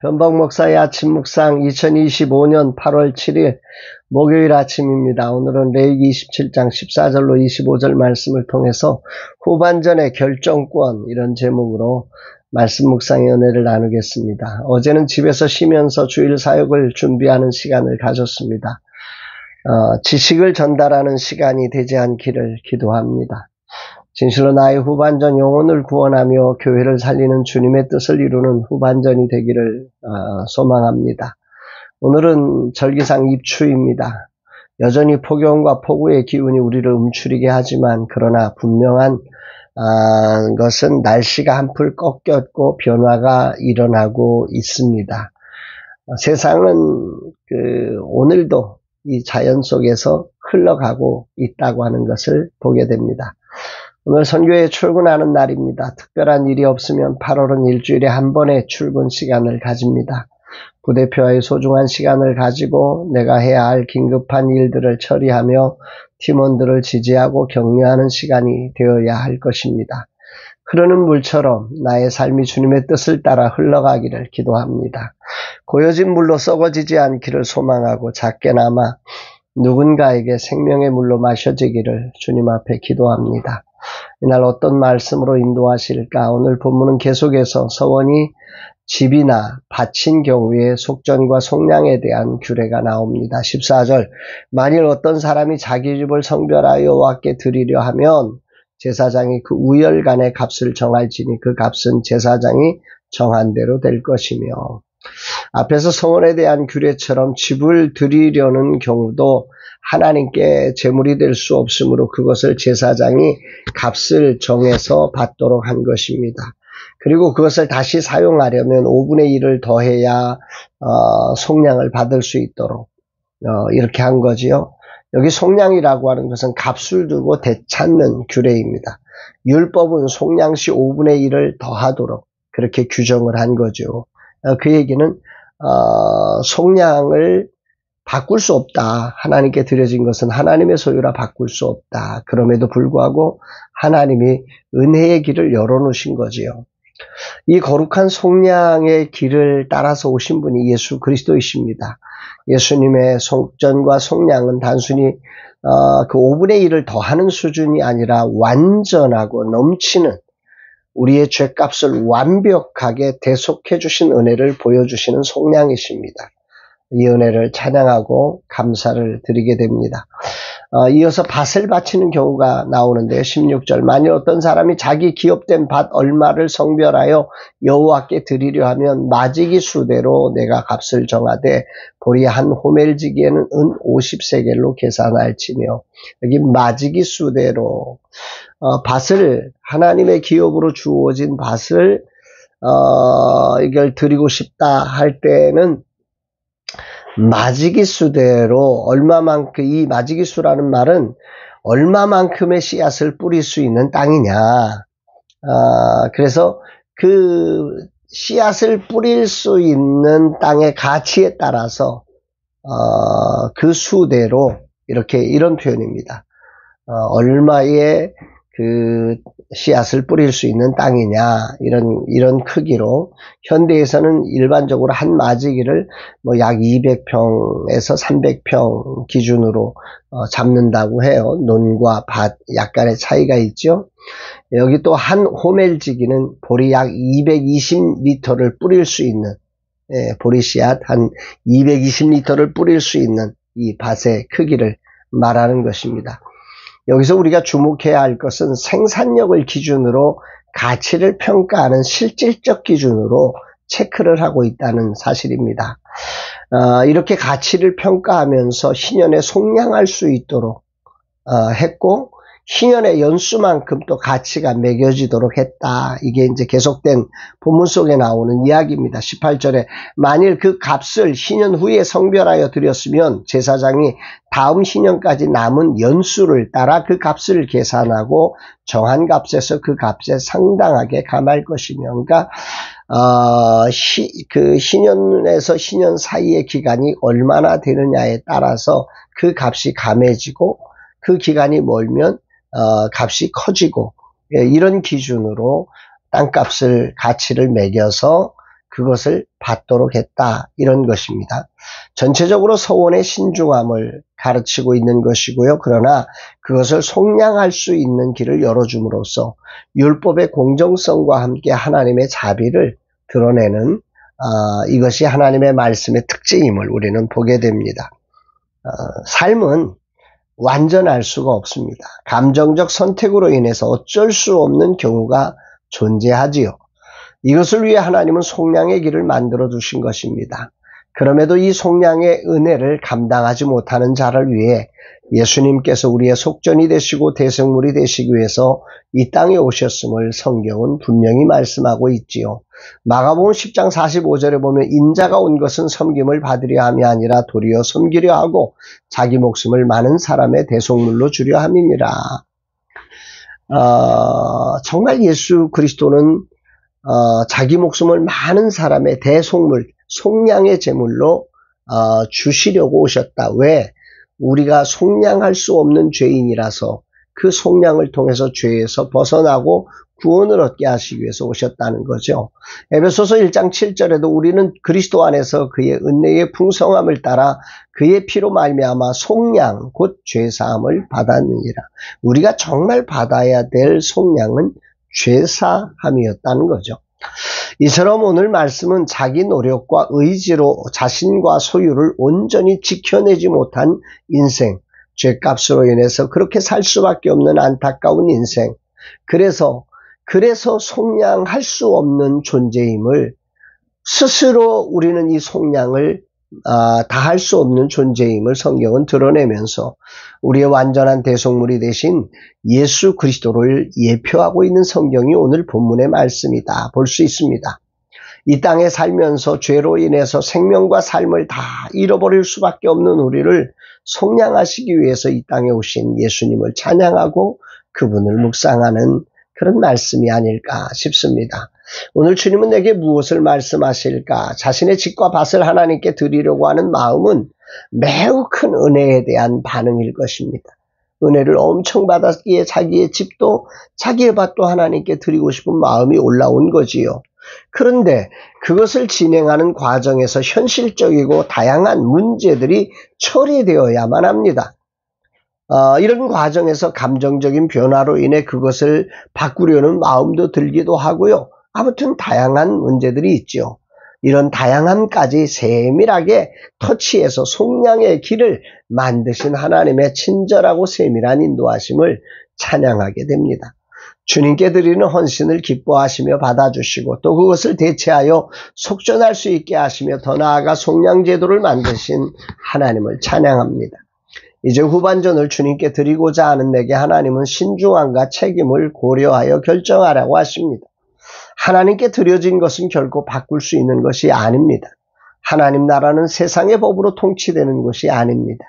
변박 목사의 아침 묵상 2025년 8월 7일 목요일 아침입니다. 오늘은 레위기 27장 14절로 25절 말씀을 통해서 후반전의 결정권 이런 제목으로 말씀 묵상의 은혜를 나누겠습니다. 어제는 집에서 쉬면서 주일 사역을 준비하는 시간을 가졌습니다. 지식을 전달하는 시간이 되지 않기를 기도합니다. 진실로 나의 후반전 영혼을 구원하며 교회를 살리는 주님의 뜻을 이루는 후반전이 되기를 소망합니다. 오늘은 절기상 입추입니다. 여전히 폭염과 폭우의 기운이 우리를 움츠리게 하지만 그러나 분명한 것은 날씨가 한풀 꺾였고 변화가 일어나고 있습니다. 세상은 오늘도 이 자연 속에서 흘러가고 있다고 하는 것을 보게 됩니다. 오늘 선교에 출근하는 날입니다. 특별한 일이 없으면 8월은 일주일에 한 번의 출근 시간을 가집니다. 부대표와의 소중한 시간을 가지고 내가 해야 할 긴급한 일들을 처리하며 팀원들을 지지하고 격려하는 시간이 되어야 할 것입니다. 흐르는 물처럼 나의 삶이 주님의 뜻을 따라 흘러가기를 기도합니다. 고여진 물로 썩어지지 않기를 소망하고 작게나마 누군가에게 생명의 물로 마셔지기를 주님 앞에 기도합니다. 이날 어떤 말씀으로 인도하실까? 오늘 본문은 계속해서 서원이 집이나 밭인 경우에 속전과 속량에 대한 규례가 나옵니다. 14절 만일 어떤 사람이 자기 집을 성별하여 여호와께 드리려 하면 제사장이 그 우열간의 값을 정할지니 그 값은 제사장이 정한 대로 될 것이며, 앞에서 성원에 대한 규례처럼 집을 드리려는 경우도 하나님께 제물이 될 수 없으므로 그것을 제사장이 값을 정해서 받도록 한 것입니다. 그리고 그것을 다시 사용하려면 5분의 1을 더해야 속량을 받을 수 있도록 이렇게 한 거지요. 여기 속량이라고 하는 것은 값을 두고 되찾는 규례입니다. 율법은 속량시 5분의 1을 더하도록 그렇게 규정을 한 거죠. 그 얘기는 속량을 바꿀 수 없다. 하나님께 드려진 것은 하나님의 소유라 바꿀 수 없다. 그럼에도 불구하고 하나님이 은혜의 길을 열어놓으신 거지요. 이 거룩한 속량의 길을 따라서 오신 분이 예수 그리스도이십니다. 예수님의 속전과 속량은 단순히 그 5분의 1을 더하는 수준이 아니라 완전하고 넘치는 우리의 죄값을 완벽하게 대속해 주신 은혜를 보여주시는 속량이십니다. 이 은혜를 찬양하고 감사를 드리게 됩니다. 이어서 밭을 바치는 경우가 나오는데 16절 만일 어떤 사람이 자기 기업된 밭 얼마를 성별하여 여호와께 드리려 하면 마지기 수대로 내가 값을 정하되 보리 한 호멜지기에는 은 50세겔로 계산할지며, 여기 마지기 수대로 밭을 하나님의 기업으로 주어진 밭을 이걸 드리고 싶다 할 때는 마지기수대로 얼마만큼, 이 마지기수라는 말은 얼마만큼의 씨앗을 뿌릴 수 있는 땅이냐. 그래서 그 씨앗을 뿌릴 수 있는 땅의 가치에 따라서 그 수대로 이런 표현입니다. 얼마의 그 씨앗을 뿌릴 수 있는 땅이냐, 이런 크기로, 현대에서는 일반적으로 한 마지기를 약 200평에서 300평 기준으로 잡는다고 해요. 논과 밭 약간의 차이가 있죠. 여기 또 한 호멜지기는 보리 약 220리터를 뿌릴 수 있는, 보리 씨앗 한 220리터를 뿌릴 수 있는 이 밭의 크기를 말하는 것입니다. 여기서 우리가 주목해야 할 것은 생산력을 기준으로 가치를 평가하는 실질적 기준으로 체크를 하고 있다는 사실입니다. 이렇게 가치를 평가하면서 희년에 속량할 수 있도록 했고, 희년의 연수만큼 또 가치가 매겨지도록 했다. 이게 이제 계속된 본문 속에 나오는 이야기입니다. 18절에 만일 그 값을 희년 후에 성별하여 드렸으면 제사장이 다음 희년까지 남은 연수를 따라 그 값을 계산하고 정한 값에서 그 값에 상당하게 감할 것이며, 그러니까 그 희년에서 희년 사이의 기간이 얼마나 되느냐에 따라서 그 값이 감해지고, 그 기간이 멀면 값이 커지고, 이런 기준으로 땅값을 가치를 매겨서 그것을 받도록 했다. 이런 것입니다. 전체적으로 서원의 신중함을 가르치고 있는 것이고요. 그러나 그것을 속량할 수 있는 길을 열어줌으로써 율법의 공정성과 함께 하나님의 자비를 드러내는 이것이 하나님의 말씀의 특징임을 우리는 보게 됩니다. 삶은 완전할 수가 없습니다. 감정적 선택으로 인해서 어쩔 수 없는 경우가 존재하지요. 이것을 위해 하나님은 속량의 길을 만들어 두신 것입니다. 그럼에도 이 속량의 은혜를 감당하지 못하는 자를 위해 예수님께서 우리의 속전이 되시고 대성물이 되시기 위해서 이 땅에 오셨음을 성경은 분명히 말씀하고 있지요. 마가복음 10장 45절에 보면 인자가 온 것은 섬김을 받으려 함이 아니라 도리어 섬기려 하고 자기 목숨을 많은 사람의 대속물로 주려 함이니라. 정말 예수 그리스도는 자기 목숨을 많은 사람의 대속물, 속량의 제물로 주시려고 오셨다. 왜? 우리가 속량할 수 없는 죄인이라서 그 속량을 통해서 죄에서 벗어나고 구원을 얻게 하시기 위해서 오셨다는 거죠. 에베소서 1장 7절에도 우리는 그리스도 안에서 그의 은혜의 풍성함을 따라 그의 피로 말미암아 속량 곧 죄사함을 받았느니라. 우리가 정말 받아야 될 속량은 죄사함이었다는 거죠. 이처럼 오늘 말씀은 자기 노력과 의지로 자신과 소유를 온전히 지켜내지 못한 인생, 죄값으로 인해서 그렇게 살 수밖에 없는 안타까운 인생, 그래서 속량할 수 없는 존재임을 스스로 우리는 이 속량을 다할 수 없는 존재임을 성경은 드러내면서 우리의 완전한 대속물이 되신 예수 그리스도를 예표하고 있는 성경이 오늘 본문의 말씀이다 볼 수 있습니다. 이 땅에 살면서 죄로 인해서 생명과 삶을 다 잃어버릴 수밖에 없는 우리를 속량하시기 위해서 이 땅에 오신 예수님을 찬양하고 그분을 묵상하는 그런 말씀이 아닐까 싶습니다. 오늘 주님은 내게 무엇을 말씀하실까? 자신의 집과 밭을 하나님께 드리려고 하는 마음은 매우 큰 은혜에 대한 반응일 것입니다. 은혜를 엄청 받았기에 자기의 집도 자기의 밭도 하나님께 드리고 싶은 마음이 올라온 거지요. 그런데 그것을 진행하는 과정에서 현실적이고 다양한 문제들이 처리되어야만 합니다. 이런 과정에서 감정적인 변화로 인해 그것을 바꾸려는 마음도 들기도 하고요. 아무튼 다양한 문제들이 있죠. 이런 다양함까지 세밀하게 터치해서 속량의 길을 만드신 하나님의 친절하고 세밀한 인도하심을 찬양하게 됩니다. 주님께 드리는 헌신을 기뻐하시며 받아주시고 또 그것을 대체하여 속전할 수 있게 하시며 더 나아가 속량 제도를 만드신 하나님을 찬양합니다. 이제 후반전을 주님께 드리고자 하는 내게 하나님은 신중함과 책임을 고려하여 결정하라고 하십니다. 하나님께 드려진 것은 결코 바꿀 수 있는 것이 아닙니다. 하나님 나라는 세상의 법으로 통치되는 것이 아닙니다.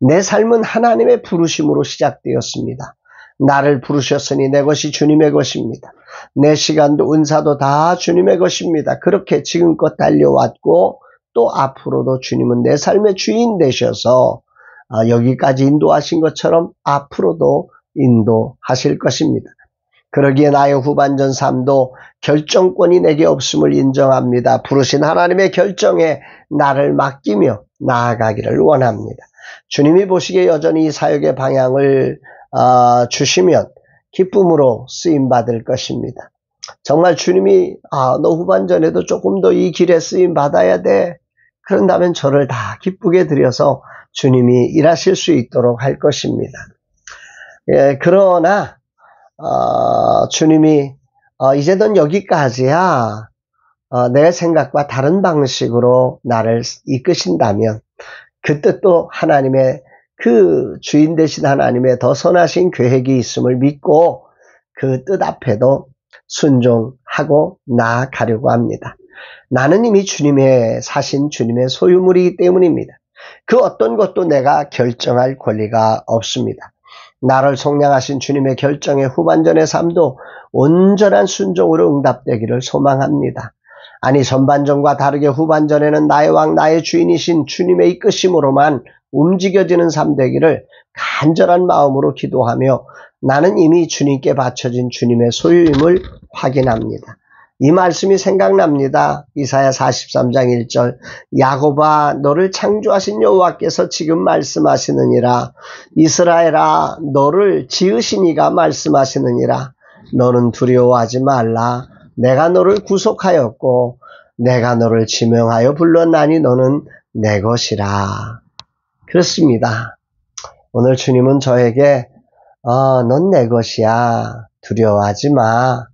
내 삶은 하나님의 부르심으로 시작되었습니다. 나를 부르셨으니 내 것이 주님의 것입니다. 내 시간도 은사도 다 주님의 것입니다. 그렇게 지금껏 달려왔고 또 앞으로도 주님은 내 삶의 주인 되셔서 여기까지 인도하신 것처럼 앞으로도 인도하실 것입니다. 그러기에 나의 후반전 삶도 결정권이 내게 없음을 인정합니다. 부르신 하나님의 결정에 나를 맡기며 나아가기를 원합니다. 주님이 보시기에 여전히 이 사역의 방향을 주시면 기쁨으로 쓰임받을 것입니다. 정말 주님이 너 후반전에도 조금 더 이 길에 쓰임받아야 돼. 그런다면 저를 다 기쁘게 드려서 주님이 일하실 수 있도록 할 것입니다. 그러나 주님이 이제 넌 여기까지야. 내 생각과 다른 방식으로 나를 이끄신다면 그 뜻도 하나님의 그 주인 되신 하나님의 더 선하신 계획이 있음을 믿고 그 뜻 앞에도 순종하고 나아가려고 합니다. 나는 이미 주님의 사신 주님의 소유물이기 때문입니다. 그 어떤 것도 내가 결정할 권리가 없습니다. 나를 속량하신 주님의 결정에 후반전의 삶도 온전한 순종으로 응답되기를 소망합니다. 아니 전반전과 다르게 후반전에는 나의 왕 나의 주인이신 주님의 이끄심으로만 움직여지는 삶 되기를 간절한 마음으로 기도하며 나는 이미 주님께 바쳐진 주님의 소유임을 확인합니다. 이 말씀이 생각납니다. 이사야 43장 1절 야곱아 너를 창조하신 여호와께서 지금 말씀하시느니라. 이스라엘아 너를 지으신 이가 말씀하시느니라. 너는 두려워하지 말라. 내가 너를 구속하였고 내가 너를 지명하여 불렀나니 너는 내 것이라. 그렇습니다. 오늘 주님은 저에게 넌 내 것이야. 두려워하지 마.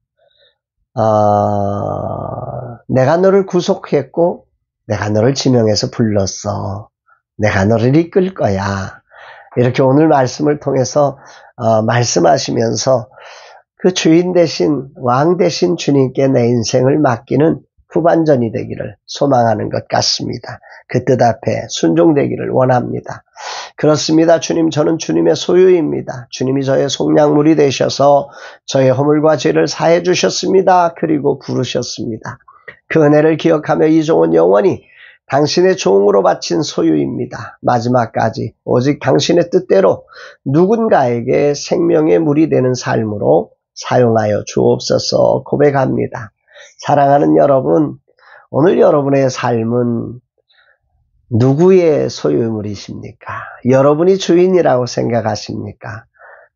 내가 너를 구속했고 내가 너를 지명해서 불렀어. 내가 너를 이끌 거야. 이렇게 오늘 말씀을 통해서 말씀하시면서 그 주인 대신 왕 대신 주님께 내 인생을 맡기는 후반전이 되기를 소망하는 것 같습니다. 그 뜻 앞에 순종되기를 원합니다. 그렇습니다. 주님, 저는 주님의 소유입니다. 주님이 저의 속량물이 되셔서 저의 허물과 죄를 사해 주셨습니다. 그리고 부르셨습니다. 그 은혜를 기억하며 이 종은 영원히 당신의 종으로 바친 소유입니다. 마지막까지 오직 당신의 뜻대로 누군가에게 생명의 물이 되는 삶으로 사용하여 주옵소서 고백합니다. 사랑하는 여러분, 오늘 여러분의 삶은 누구의 소유물이십니까? 여러분이 주인이라고 생각하십니까?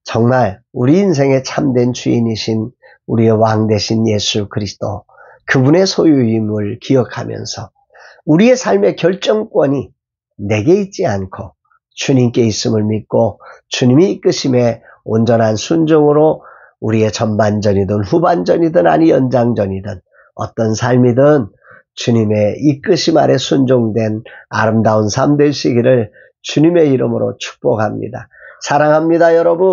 정말 우리 인생의 참된 주인이신 우리의 왕 되신 예수 그리스도, 그분의 소유임을 기억하면서 우리의 삶의 결정권이 내게 있지 않고 주님께 있음을 믿고 주님이 이끄심에 온전한 순종으로 우리의 전반전이든 후반전이든 아니 연장전이든 어떤 삶이든 주님의 이끄심 아래 순종된 아름다운 삶 되시기를 주님의 이름으로 축복합니다. 사랑합니다, 여러분.